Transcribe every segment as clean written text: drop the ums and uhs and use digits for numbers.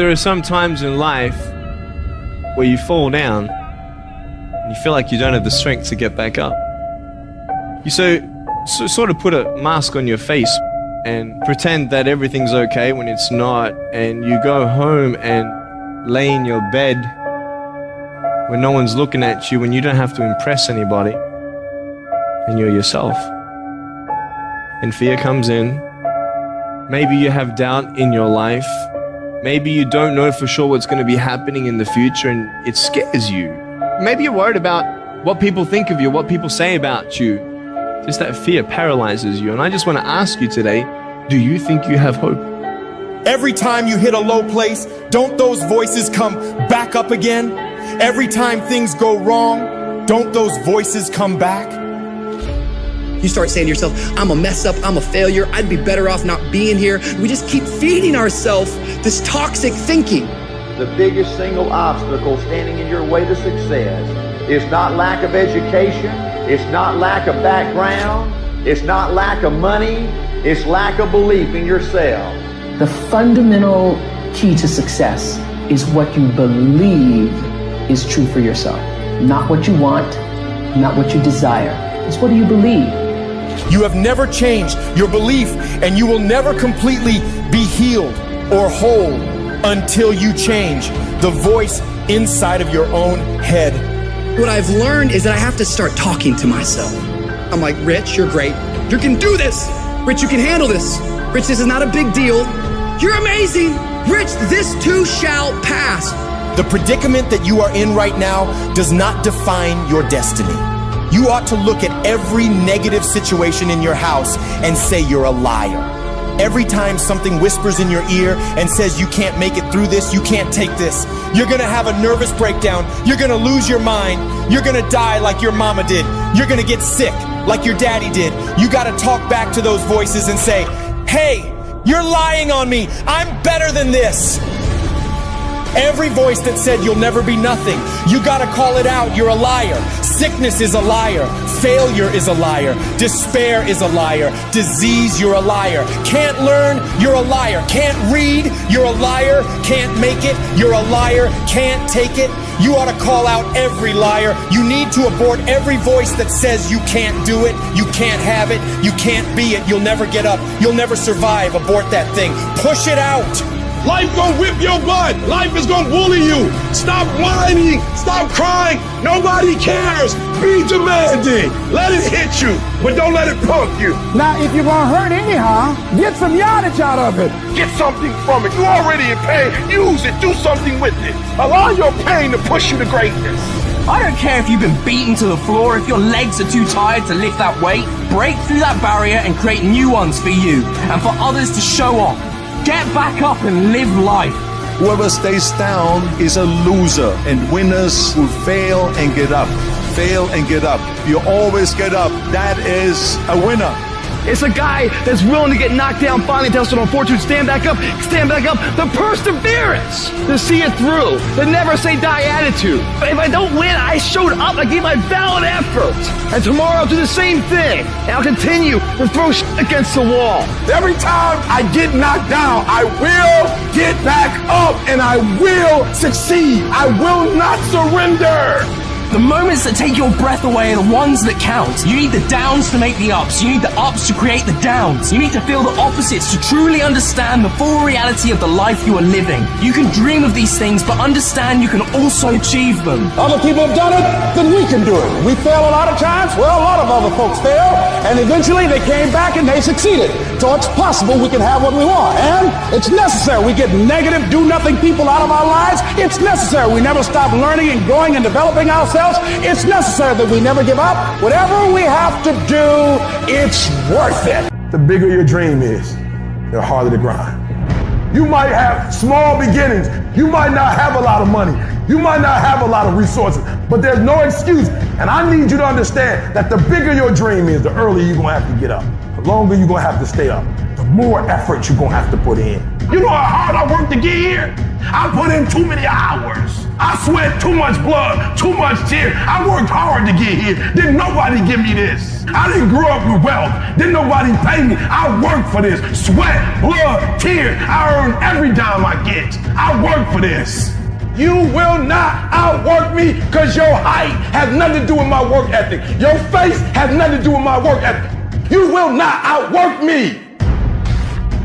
There are some times in life where you fall down and you feel like you don't have the strength to get back up. You sort of put a mask on your face and pretend that everything's okay when it's not, and you go home and lay in your bed when no one's looking at you, when you don't have to impress anybody, and you're yourself. And fear comes in. Maybe you have doubt in your life. Maybe you don't know for sure what's going to be happening in the future and it scares you. Maybe you're worried about what people think of you, what people say about you. Just that fear paralyzes you. And I just want to ask you today, do you think you have hope? Every time you hit a low place, don't those voices come back up again? Every time things go wrong, don't those voices come back? You start saying to yourself, I'm a mess up, I'm a failure, I'd be better off not being here. We just keep feeding ourselves this toxic thinking. The biggest single obstacle standing in your way to success is not lack of education, it's not lack of background, it's not lack of money, it's lack of belief in yourself. The fundamental key to success is what you believe is true for yourself. Not what you want, not what you desire. It's what do you believe? You have never changed your belief, and you will never completely be healed or whole until you change the voice inside of your own head. What I've learned is that I have to start talking to myself. I'm like, Rich, you're great. You can do this. Rich, you can handle this. Rich, this is not a big deal. You're amazing. Rich, this too shall pass. The predicament that you are in right now does not define your destiny. You ought to look at every negative situation in your house and say you're a liar. Every time something whispers in your ear and says you can't make it through this, you can't take this, you're gonna have a nervous breakdown, you're gonna lose your mind, you're gonna die like your mama did, you're gonna get sick like your daddy did. You gotta talk back to those voices and say, hey, you're lying on me, I'm better than this. Every voice that said you'll never be nothing, you gotta call it out, you're a liar. Sickness is a liar. Failure is a liar. Despair is a liar. Disease, you're a liar. Can't learn, you're a liar. Can't read, you're a liar. Can't make it, you're a liar. Can't take it. You ought to call out every liar. You need to abort every voice that says you can't do it, you can't have it, you can't be it, you'll never get up, you'll never survive. Abort that thing. Push it out. Life gonna whip your butt. Life is gonna bully you. Stop whining. Stop crying. Nobody cares. Be demanding. Let it hit you, but don't let it punk you. Now, if you're gonna hurt anyhow, get some yardage out of it. Get something from it. You're already in pain. Use it. Do something with it. Allow your pain to push you to greatness. I don't care if you've been beaten to the floor, if your legs are too tired to lift that weight. Break through that barrier and create new ones for you and for others to show off. Get back up and live life. Whoever stays down is a loser, and winners will fail and get up. Fail and get up. You always get up. That is a winner. It's a guy that's willing to get knocked down, finally tested on fortitude, stand back up, the perseverance to see it through, the never say die attitude. But if I don't win, I showed up, I gave my valid effort. And tomorrow I'll do the same thing. And I'll continue to throw shit against the wall. Every time I get knocked down, I will get back up and I will succeed. I will not surrender. The moments that take your breath away are the ones that count. You need the downs to make the ups. You need the ups to create the downs. You need to feel the opposites to truly understand the full reality of the life you are living. You can dream of these things, but understand you can also achieve them. Other people have done it, then we can do it. We fail a lot of times. Well, a lot of other folks fail, and eventually they came back and they succeeded. So it's possible we can have what we want. And it's necessary. We get negative, do-nothing people out of our lives. It's necessary. We never stop learning and growing and developing ourselves. It's necessary that we never give up. Whatever we have to do, it's worth it. The bigger your dream is, the harder the grind. You might have small beginnings. You might not have a lot of money. You might not have a lot of resources, but there's no excuse. And I need you to understand that the bigger your dream is, the earlier you're gonna have to get up. The longer you're gonna have to stay up, the more effort you're gonna have to put in. You know how hard I worked to get here? I put in too many hours. I sweat too much blood, too much tears. I worked hard to get here. Didn't nobody give me this. I didn't grow up with wealth. Didn't nobody pay me. I worked for this. Sweat, blood, tears. I earn every dime I get. I work for this. You will not outwork me because your height has nothing to do with my work ethic. Your face has nothing to do with my work ethic. You will not outwork me.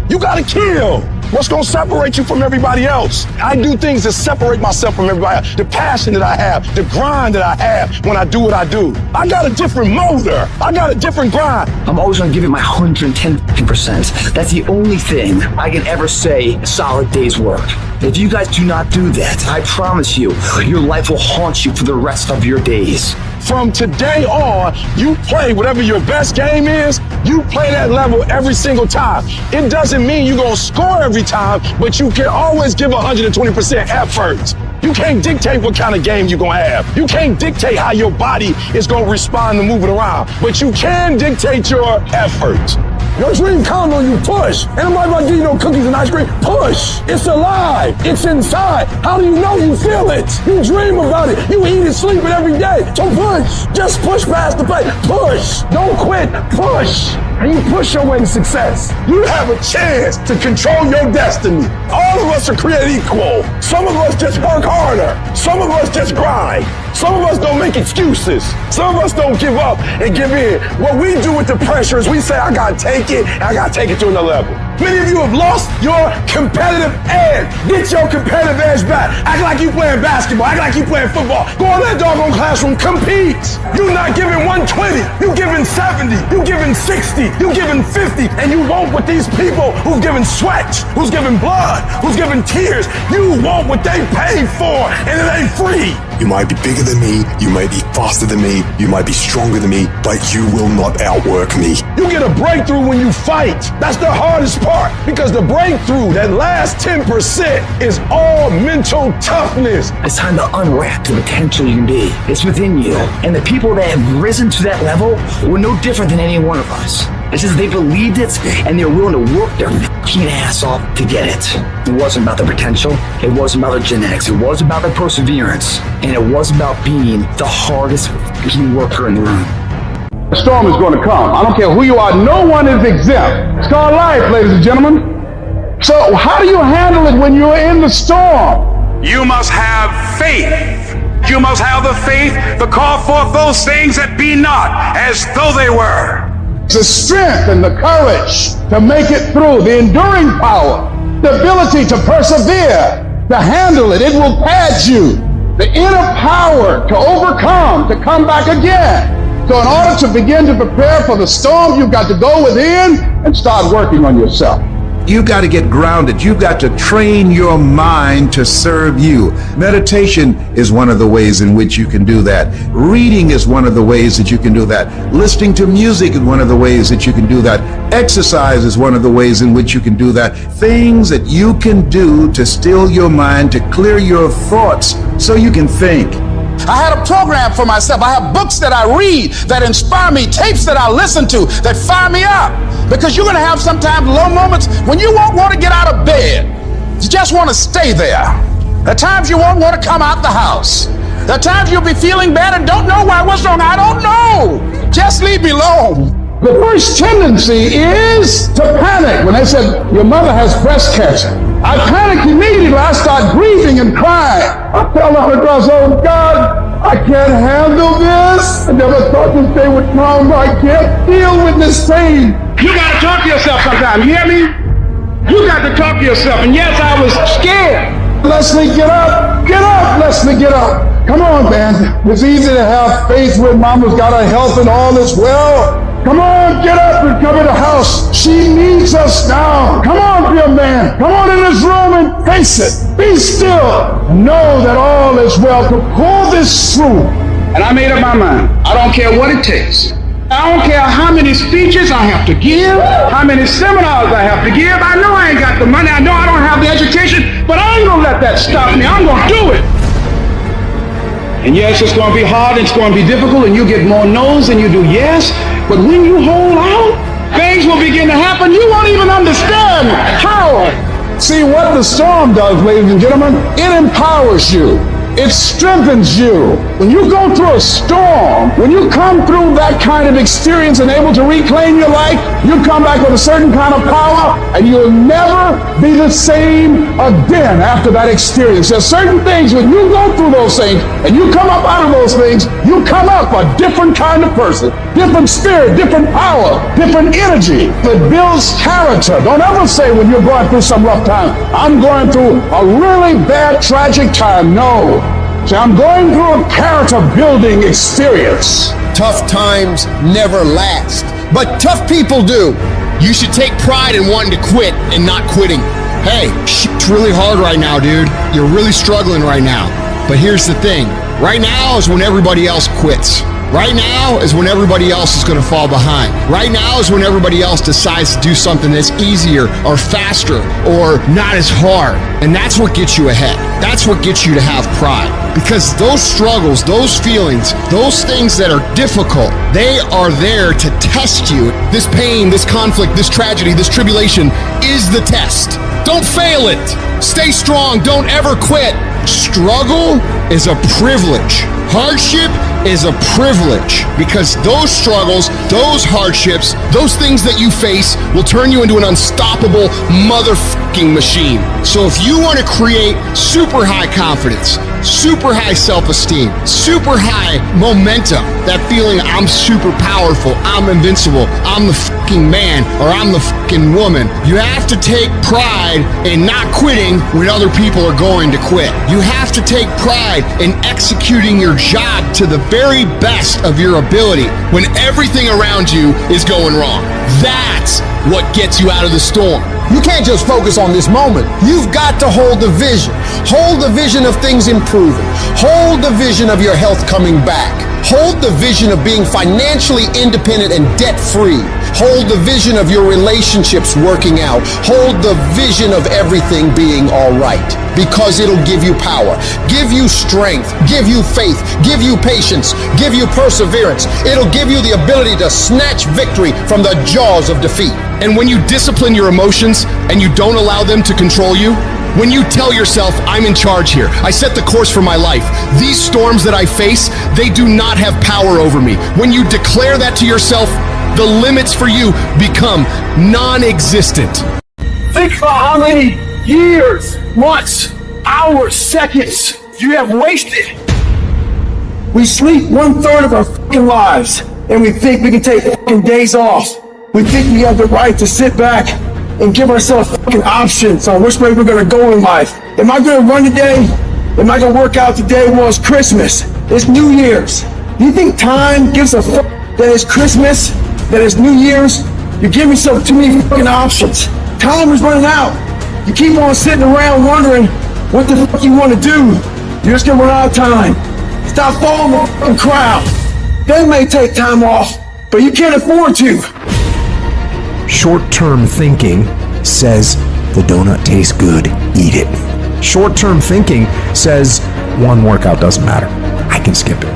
You gotta kill. What's gonna separate you from everybody else? I do things to separate myself from everybody else. The passion that I have, the grind that I have when I do what I do. I got a different motor. I got a different grind. I'm always gonna give it my 110%. That's the only thing I can ever say a solid day's work. If you guys do not do that, I promise you, your life will haunt you for the rest of your days. From today on, you play whatever your best game is, you play that level every single time. It doesn't mean you're gonna score every time, but you can always give 120% effort. You can't dictate what kind of game you're gonna have. You can't dictate how your body is gonna respond to moving around, but you can dictate your effort. Your dream comes on you, push. And nobody about to give you no cookies and ice cream. Push. It's alive. It's inside. How do you know you feel it? You dream about it. You eat and sleep it every day. So push. Just push past the pain. Push. Don't quit. Push. And you push your way to success. You have a chance to control your destiny. All of us are created equal. Some of us just work harder. Some of us just grind. Some of us don't make excuses. Some of us don't give up and give in. What we do with the pressure is we say, I gotta take it, and I gotta take it to another level. Many of you have lost your competitive edge. Get your competitive edge back. Act like you playing basketball. Act like you playing football. Go in that doggone classroom, compete. You're not giving 120. You giving 70. You giving 60. You giving 50. And you want what these people who've given sweat, who's giving blood, who's giving tears, you want what they paid for, and it ain't free. You might be bigger than me, you might be faster than me, you might be stronger than me, but you will not outwork me. You get a breakthrough when you fight. That's the hardest part, because the breakthrough, that last 10%, is all mental toughness. It's time to unwrap the potential you can be. It's within you. And the people that have risen to that level were no different than any one of us. It's just they believed it and they're willing to work their fucking ass off to get it. It wasn't about the potential. It wasn't about the genetics. It was about the perseverance. And it was about being the hardest fucking worker in the room. The storm is going to come. I don't care who you are. No one is exempt. It's called life, ladies and gentlemen. So how do you handle it when you're in the storm? You must have faith. You must have the faith to call forth those things that be not as though they were. The strength and the courage to make it through, the enduring power, the ability to persevere, to handle it. It will pad you. The inner power to overcome, to come back again. So in order to begin to prepare for the storm, you've got to go within and start working on yourself. You've got to get grounded. You've got to train your mind to serve you. Meditation is one of the ways in which you can do that. Reading is one of the ways that you can do that. Listening to music is one of the ways that you can do that. Exercise is one of the ways in which you can do that. Things that you can do to still your mind, to clear your thoughts so you can think. I had a program for myself. I have books that I read that inspire me, tapes that I listen to that fire me up. Because you're going to have sometimes low moments when you won't want to get out of bed. You just want to stay there. At times you won't want to come out the house. At times you'll be feeling bad and don't know why. What's wrong? I don't know. Just leave me alone. The first tendency is to panic. When they said, your mother has breast cancer, I panicked immediately. I start grieving and crying. I fell on the cross, oh God, I can't handle this. I never thought this day would come. I can't deal with this pain. You got to talk to yourself sometimes, you hear me? You got to talk to yourself. And yes, I was scared. Leslie, get up. Get up, Leslie, get up. Come on, man. It's easy to have faith when mama's got her health and all is well. Come on, get up and come in the house. She needs us now. Come on, be a man. Come on in this room and face it. Be still. Know that all is well. To pull this through. And I made up my mind. I don't care what it takes. I don't care how many speeches I have to give, how many seminars I have to give. I know I ain't got the money. I know I don't have the education, but I ain't going to let that stop me. I'm going to do it. And yes, it's going to be hard, it's going to be difficult, and you get more no's than you do yes. But when you hold out, things will begin to happen. You won't even understand how. See, what the storm does, ladies and gentlemen, it empowers you. It strengthens you. When you go through a storm, when you come through that kind of experience and able to reclaim your life, you come back with a certain kind of power, and you'll never be the same again after that experience. There's certain things, when you go through those things and you come up out of those things, you come up a different kind of person, different spirit, different power, different energy. It builds character. Don't ever say when you're going through some rough time, I'm going through a really bad, tragic time. No. So I'm going through a character building experience. Tough times never last, but tough people do. You should take pride in wanting to quit and not quitting. Hey, it's really hard right now, dude. You're really struggling right now. But here's the thing. Right now is when everybody else quits. Right now is when everybody else is going to fall behind. Right now is when everybody else decides to do something that's easier or faster or not as hard. And that's what gets you ahead. That's what gets you to have pride. Because those struggles, those feelings, those things that are difficult, they are there to test you. This pain, this conflict, this tragedy, this tribulation is the test. Don't fail it. Stay strong. Don't ever quit. Struggle is a privilege. Hardship is a privilege, because those struggles, those hardships, those things that you face will turn you into an unstoppable motherfucking machine. So if you want to create super high confidence, super high self-esteem, super high momentum, that feeling I'm super powerful, I'm invincible, I'm the fucking man, or I'm the fucking woman, you have to take pride in not quitting when other people are going to quit. You have to take pride in executing your job to the very best of your ability when everything around you is going wrong. That's what gets you out of the storm. You can't just focus on this moment. You've got to hold the vision. Hold the vision of things improving. Hold the vision of your health coming back. Hold the vision of being financially independent and debt-free. Hold the vision of your relationships working out. Hold the vision of everything being all right, because it'll give you power, give you strength, give you faith, give you patience, give you perseverance. It'll give you the ability to snatch victory from the jaws of defeat. And when you discipline your emotions and you don't allow them to control you, when you tell yourself, I'm in charge here, I set the course for my life, these storms that I face, they do not have power over me. When you declare that to yourself, the limits for you become non-existent. Think about how many years, months, hours, seconds you have wasted. We sleep 1/3 of our fucking lives, and we think we can take fucking days off. We think we have the right to sit back and give ourselves fucking options on which way we're gonna go in life. Am I gonna run today? Am I gonna work out today? Well, it's Christmas. It's New Year's. Do you think time gives a fuck that it's Christmas, that it's New Year's? You're giving yourself too many fucking options. Time is running out. You keep on sitting around wondering what the fuck you want to do. You're just gonna run out of time. Stop following the fucking crowd. They may take time off, but you can't afford to. Short-term thinking says the donut tastes good, eat it. Short-term thinking says one workout doesn't matter, I can skip it.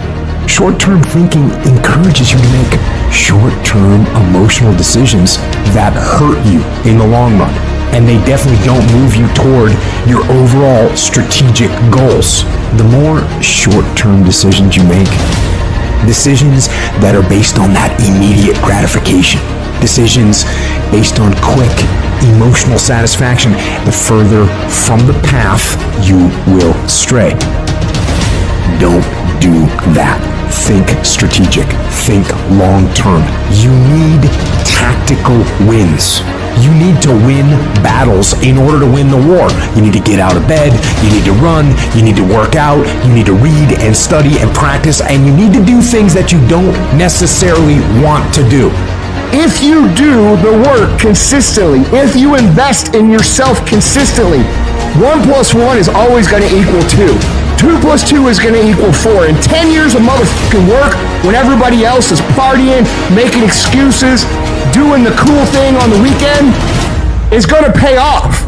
Short-term thinking encourages you to make short-term emotional decisions that hurt you in the long run, and they definitely don't move you toward your overall strategic goals. The more short-term decisions you make, decisions that are based on that immediate gratification, decisions based on quick emotional satisfaction, the further from the path you will stray. Don't do that. Think strategic. Think long-term. You need tactical wins. You need to win battles in order to win the war. You need to get out of bed, you need to run, you need to work out, you need to read and study and practice, and you need to do things that you don't necessarily want to do. If you do the work consistently, if you invest in yourself consistently, 1 + 1 is always going to equal 2. 2 + 2 is going to equal 4. And 10 years of motherfucking work when everybody else is partying, making excuses, doing the cool thing on the weekend is going to pay off.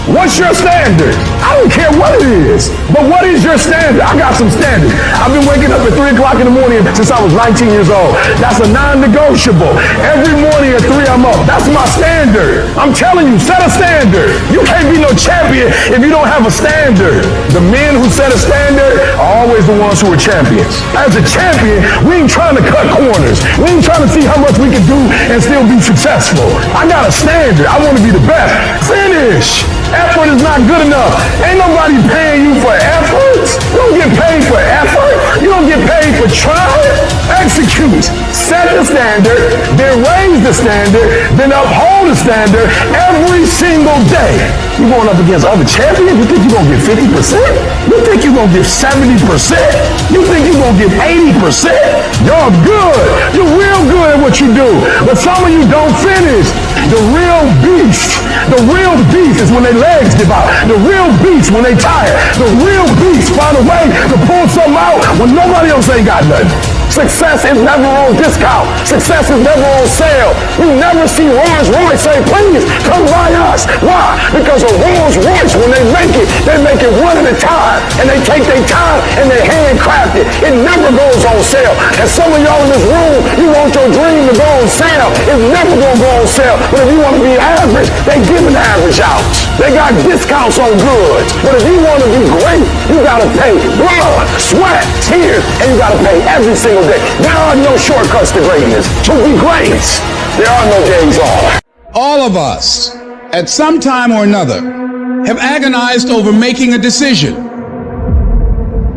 What's your standard? I don't care what it is. But what is your standard? I got some standards. I've been waking up at 3 o'clock in the morning since I was 19 years old. That's a non-negotiable. Every morning at 3 I'm up. That's my standard. I'm telling you, set a standard. You can't be no champion if you don't have a standard. The men who set a standard are always the ones who are champions. As a champion, we ain't trying to cut corners. We ain't trying to see how much we can do and still be successful. I got a standard. I want to be the best. Finish. Effort is not good enough. Ain't nobody paying you for effort. You don't get paid for effort. You don't get paid for trying. Execute. Set the standard, then raise the standard, then uphold the standard every single day. You going up against other champions? You think you're going to get 50%? You think you're going to get 70%? You think you're going to get 80%? You're good. You're real good at what you do. But some of you don't finish. The real beast is when their legs give out. The real beast when they tired. The real beast find a way to pull something out when nobody else ain't got nothing. Success is never on discount. Success is never on sale. You never see Rolls Royce say, please come buy us. Why? Because a Rolls Royce, when they make it one at a time. And they take their time and they handcraft it. It never goes on sale. And some of y'all in this room, you want your dream to go on sale. It's never going to go on sale. But if you want to be average, they give an average out. They got discounts on goods. But if you want to be great, you got to pay blood, sweat, tears, and you got to pay every single day. There are no shortcuts to greatness. To be great, there are no days off. All of us, at some time or another, have agonized over making a decision.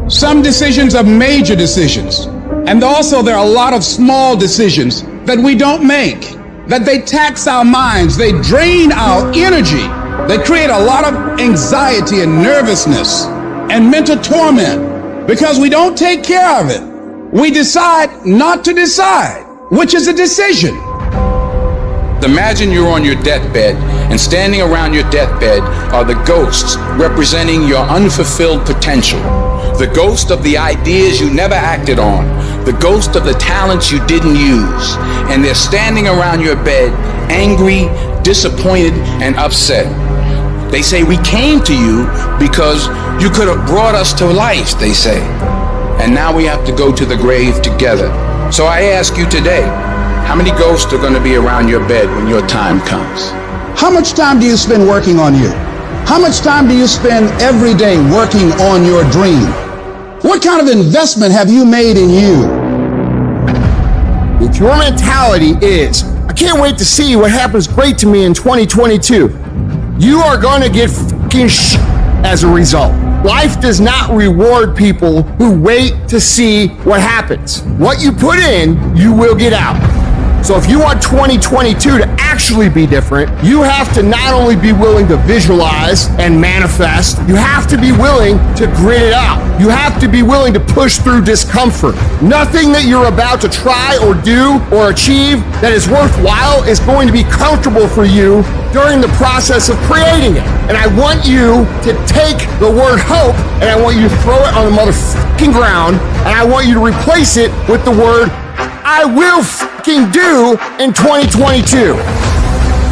Some decisions are major decisions. And also there are a lot of small decisions that we don't make, that they tax our minds, they drain our energy, they create a lot of anxiety and nervousness and mental torment because we don't take care of it. We decide not to decide, which is a decision. Imagine you're on your deathbed, and standing around your deathbed are the ghosts representing your unfulfilled potential. The ghost of the ideas you never acted on. The ghost of the talents you didn't use. And they're standing around your bed, angry, disappointed, and upset. They say, we came to you because you could have brought us to life, they say. And now we have to go to the grave together. So I ask you today, how many ghosts are going to be around your bed when your time comes? How much time do you spend working on you? How much time do you spend every day working on your dream? What kind of investment have you made in you? If your mentality is, I can't wait to see what happens great to me in 2022, you are going to get fucking as a result. Life does not reward people who wait to see what happens. What you put in, you will get out. So if you want 2022 to actually be different, you have to not only be willing to visualize and manifest, you have to be willing to grit it out. You have to be willing to push through discomfort. Nothing that you're about to try or do or achieve that is worthwhile is going to be comfortable for you during the process of creating it. And I want you to take the word hope and I want you to throw it on the motherfucking ground and I want you to replace it with the word I will fucking do in 2022.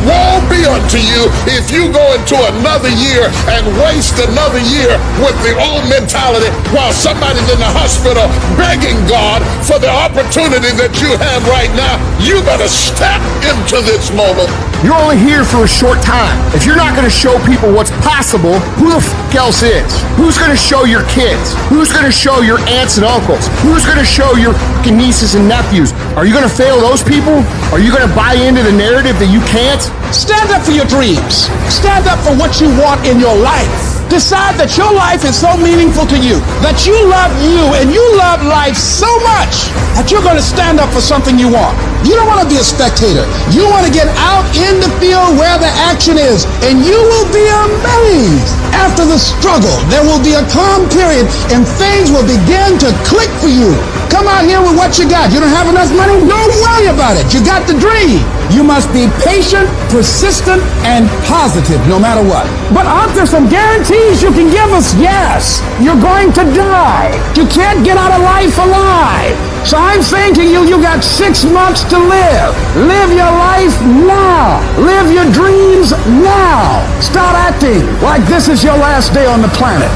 Woe be unto you if you go into another year and waste another year with the old mentality while somebody's in the hospital begging God for the opportunity that you have right now. You better step into this moment. You're only here for a short time. If you're not going to show people what's possible, who the fuck else is? Who's going to show your kids? Who's going to show your aunts and uncles? Who's going to show your fucking nieces and nephews? Are you going to fail those people? Are you going to buy into the narrative that you can't? Stand up for your dreams. Stand up for what you want in your life. Decide that your life is so meaningful to you, that you love you and you love life so much that you're going to stand up for something you want. You don't want to be a spectator. You want to get out in the field where the action is, and you will be amazed. After the struggle, there will be a calm period and things will begin to click for you. Come out here with what you got. You don't have enough money? Don't worry about it. You got the dream. You must be patient, persistent, and positive no matter what. But aren't there some guarantees you can give us? Yes. You're going to die. You can't get out of life alive. So I'm saying to you, you got 6 months to live. Live your life now. Live your dreams now. Start acting like this is your last day on the planet.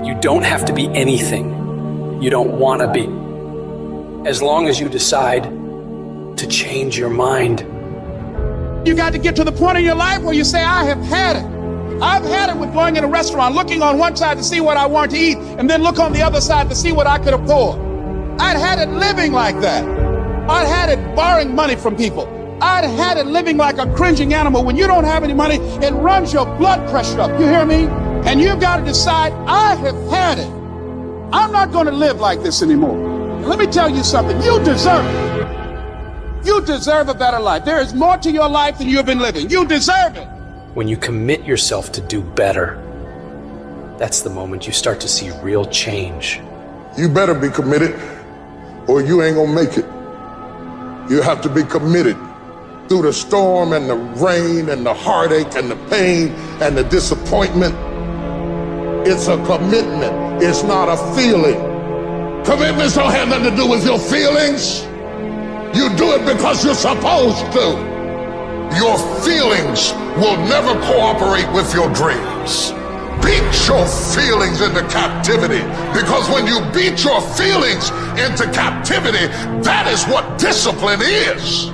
You don't have to be anything you don't want to be, as long as you decide to change your mind. You got to get to the point in your life where you say, I have had it. I've had it with going in a restaurant, looking on one side to see what I want to eat, and then look on the other side to see what I could afford. I'd had it living like that. I'd had it borrowing money from people. I'd had it living like a cringing animal. When you don't have any money, it runs your blood pressure up. You hear me? And you've got to decide, I have had it. I'm not going to live like this anymore. And let me tell you something. You deserve it. You deserve a better life. There is more to your life than you've been living. You deserve it. When you commit yourself to do better, that's the moment you start to see real change. You better be committed or you ain't gonna make it. You have to be committed through the storm and the rain and the heartache and the pain and the disappointment. It's a commitment. It's not a feeling. Commitments don't have nothing to do with your feelings. You do it because you're supposed to. Your feelings will never cooperate with your dreams. Beat your feelings into captivity, because when you beat your feelings into captivity, that is what discipline is.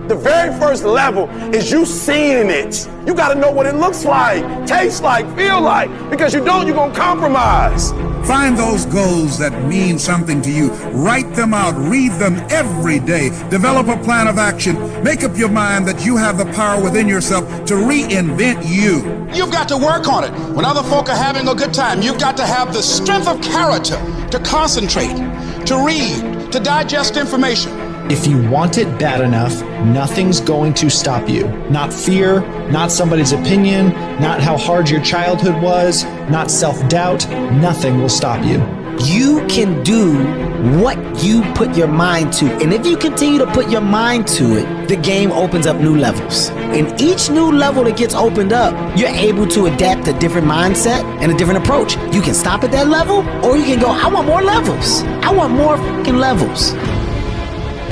The very first level is you seeing it. You got to know what it looks like, tastes like, feel like, because you don't, you're going to compromise. Find those goals that mean something to you. Write them out. Read them every day. Develop a plan of action. Make up your mind that you have the power within yourself to reinvent you. You've got to work on it. When other folk are having a good time, you've got to have the strength of character to concentrate, to read, to digest information. If you want it bad enough, nothing's going to stop you. Not fear, not somebody's opinion, not how hard your childhood was, not self-doubt. Nothing will stop you. You can do what you put your mind to. And if you continue to put your mind to it, the game opens up new levels. And each new level that gets opened up, you're able to adapt a different mindset and a different approach. You can stop at that level, or you can go, I want more levels. I want more fucking levels.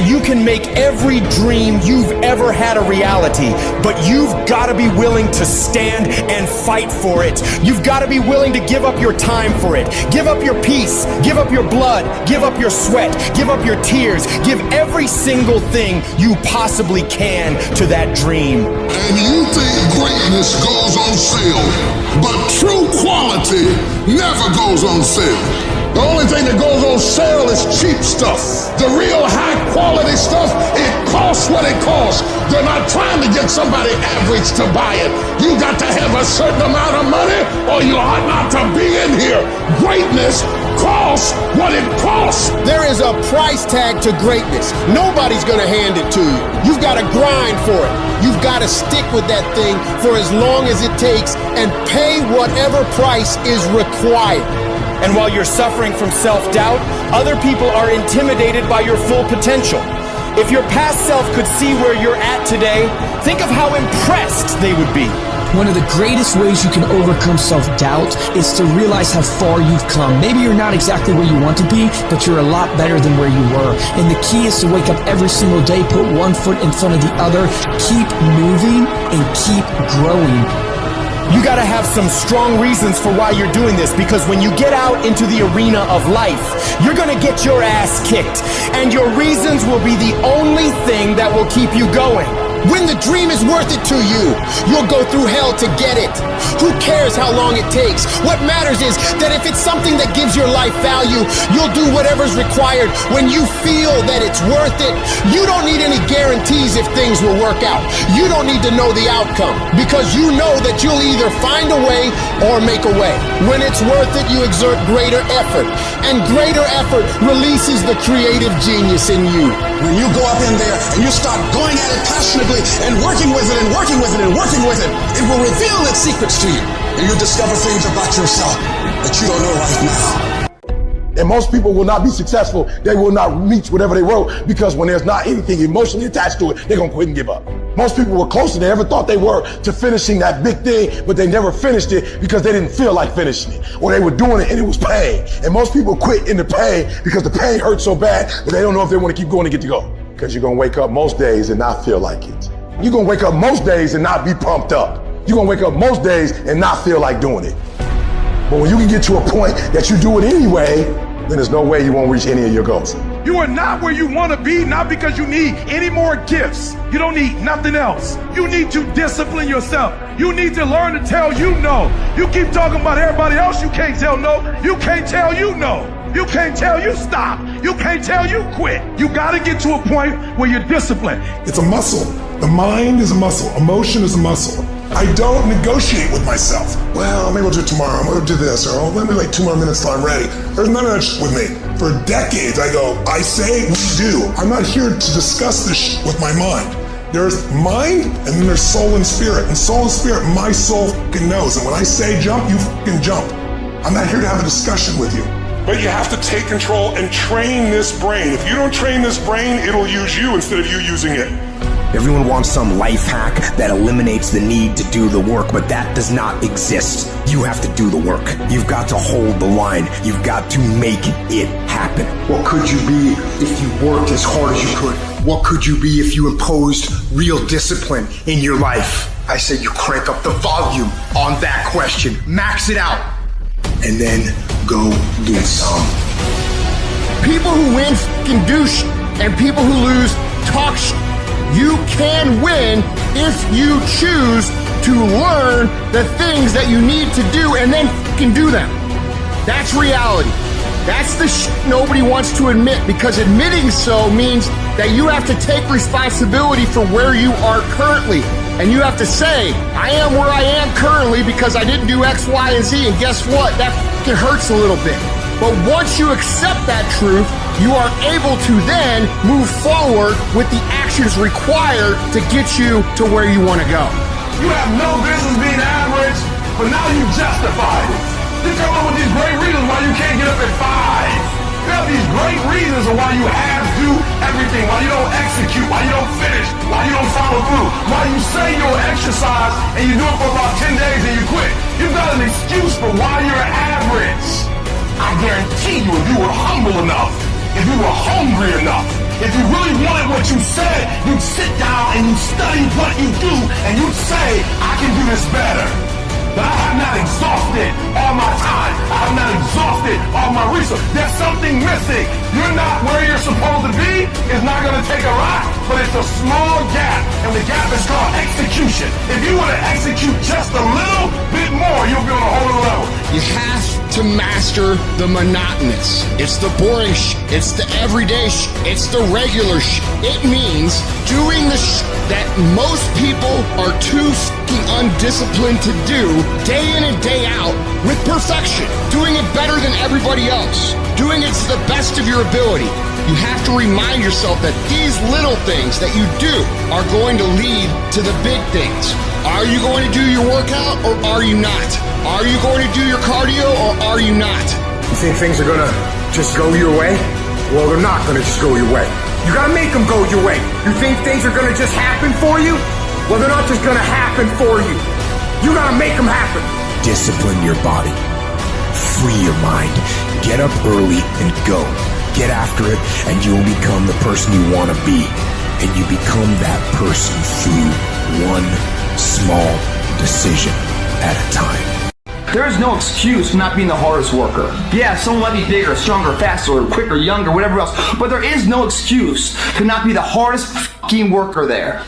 You can make every dream you've ever had a reality, but you've got to be willing to stand and fight for it. You've got to be willing to give up your time for it. Give up your peace, give up your blood, give up your sweat, give up your tears, give every single thing you possibly can to that dream. And you think greatness goes on sale, but true quality never goes on sale. The only thing that goes on sale is cheap stuff. The real high quality stuff, it costs what it costs. They're not trying to get somebody average to buy it. You got to have a certain amount of money or you ought not to be in here. Greatness costs what it costs. There is a price tag to greatness. Nobody's gonna hand it to you. You've got to grind for it. You've got to stick with that thing for as long as it takes and pay whatever price is required. And while you're suffering from self-doubt, other people are intimidated by your full potential. If your past self could see where you're at today, think of how impressed they would be. One of the greatest ways you can overcome self-doubt is to realize how far you've come. Maybe you're not exactly where you want to be, but you're a lot better than where you were. And the key is to wake up every single day, put one foot in front of the other, keep moving, and keep growing. You gotta have some strong reasons for why you're doing this, because when you get out into the arena of life, you're gonna get your ass kicked, and your reasons will be the only thing that will keep you going. When the dream is worth it to you, you'll go through hell to get it. Who cares how long it takes? What matters is that if it's something that gives your life value, you'll do whatever's required when you feel that it's worth it. You don't need any guarantees if things will work out. You don't need to know the outcome, because you know that you'll either find a way or make a way. When it's worth it, you exert greater effort, and greater effort releases the creative genius in you. When you go up in there and you start going at it passionately and working with it and working with it and working with it, it will reveal its secrets to you. And you'll discover things about yourself that you don't know right now. And most people will not be successful. They will not reach whatever they wrote, because when there's not anything emotionally attached to it, they're going to quit and give up. Most people were closer than they ever thought they were to finishing that big thing, but they never finished it because they didn't feel like finishing it. Or they were doing it and it was pain. And most people quit in the pain because the pain hurts so bad that they don't know if they want to keep going to get to go. Because you're going to wake up most days and not feel like it. You're going to wake up most days and not be pumped up. You're going to wake up most days and not feel like doing it. But when you can get to a point that you do it anyway, then there's no way you won't reach any of your goals. You are not where you want to be, not because you need any more gifts. You don't need nothing else. You need to discipline yourself. You need to learn to tell you no. You keep talking about everybody else, you can't tell no. You can't tell you no. You can't tell you stop. You can't tell you quit. You got to get to a point where you're disciplined. It's a muscle. The mind is a muscle. Emotion is a muscle. I don't negotiate with myself. Well, maybe I'll do it tomorrow. I'm going to do this. Or let me wait 2 more minutes till I'm ready. There's none of that shit with me. For decades, I go, I say, we do. I'm not here to discuss this shit with my mind. There's mind, and then there's soul and spirit. And soul and spirit, my soul fucking knows. And when I say jump, you fucking jump. I'm not here to have a discussion with you. But you have to take control and train this brain. If you don't train this brain, it'll use you instead of you using it. Everyone wants some life hack that eliminates the need to do the work, but that does not exist. You have to do the work. You've got to hold the line. You've got to make it happen. What could you be if you worked as hard as you could? What could you be if you imposed real discipline in your life? I say you crank up the volume on that question. Max it out. And then go do some. People who win fucking do shit, and people who lose talk shit. You can win if you choose to learn the things that you need to do and then fucking do them. That's reality. That's the shit nobody wants to admit, because admitting so means that you have to take responsibility for where you are currently. And you have to say, I am where I am currently because I didn't do X, Y, and Z. And guess what? That fucking hurts a little bit. But once you accept that truth, you are able to then move forward with the actions required to get you to where you want to go. You have no business being average, but now you justify it. You come up with these great reasons why you can't get up at 5. You have these great reasons of why you have to do everything, why you don't execute, why you don't finish, why you don't follow through, why you say you'll exercise and you do it for about 10 days and you quit. You've got an excuse for why you're average. I guarantee you, if you were humble enough, if you were hungry enough, if you really wanted what you said, you'd sit down and you'd study what you do and you'd say, I can do this better. But I have not exhausted all my time. I have not exhausted all my resources. There's something missing. You're not where you're supposed to be. It's not going to take a lot, but it's a small gap. And the gap is called execution. If you want to execute just a little bit more, you'll be on a whole other level. You have to master the monotonous. It's the boring shit. It's the everyday shit. It's the regular shit. It means doing the shit that most people are too fucking undisciplined to do day in and day out with perfection. Doing it better than everybody else. Doing it to the best of your ability. You have to remind yourself that these little things that you do are going to lead to the big things. Are you going to do your workout or are you not? Are you going to do your cardio or are you not? You think things are going to just go your way? Well, they're not going to just go your way. You got to make them go your way. You think things are going to just happen for you? Well, they're not just going to happen for you. You got to make them happen. Discipline your body. Free your mind. Get up early and go. Get after it, and you will become the person you want to be. And you become that person through one small decision at a time. There is no excuse for not being the hardest worker. Yeah, someone might be bigger, stronger, faster, quicker, younger, whatever else, but there is no excuse to not be the hardest fucking worker there.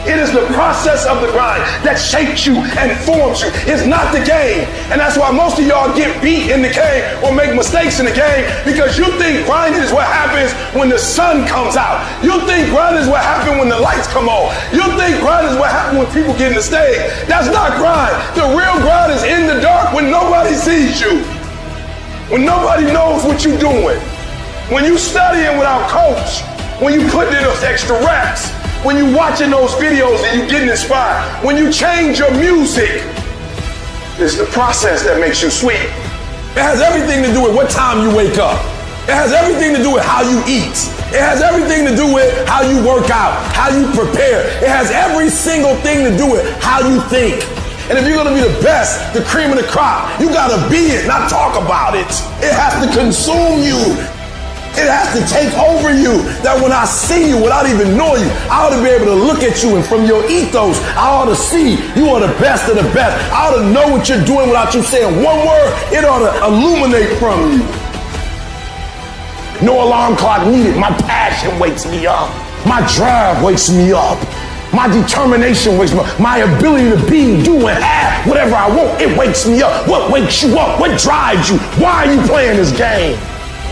It is the process of the grind that shapes you and forms you. It's not the game. And that's why most of y'all get beat in the game or make mistakes in the game, because you think grinding is what happens when the sun comes out. You think grinding is what happens when the lights come on. You think grinding is what happens when people get in the stage. That's not grind. The real grind is in the dark when nobody sees you. When nobody knows what you're doing. When you studying without coach. When you put in those extra reps. When you watching those videos and you getting inspired, when you change your music, it's the process that makes you sweet. It has everything to do with what time you wake up. It has everything to do with how you eat. It has everything to do with how you work out, how you prepare. It has every single thing to do with how you think. And if you're gonna be the best, the cream of the crop, you gotta be it, not talk about it. It has to consume you. It has to take over you. That when I see you, without even knowing you, I ought to be able to look at you, and from your ethos, I ought to see you are the best of the best. I ought to know what you're doing without you saying one word. It ought to illuminate from you. No alarm clock needed. My passion wakes me up. My drive wakes me up. My determination wakes me up. My ability to be, do, and have whatever I want, it wakes me up. What wakes you up? What drives you? Why are you playing this game?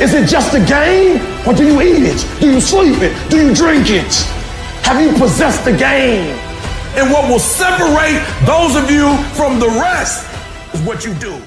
Is it just a game? Or do you eat it? Do you sleep it? Do you drink it? Have you possessed the game? And what will separate those of you from the rest is what you do.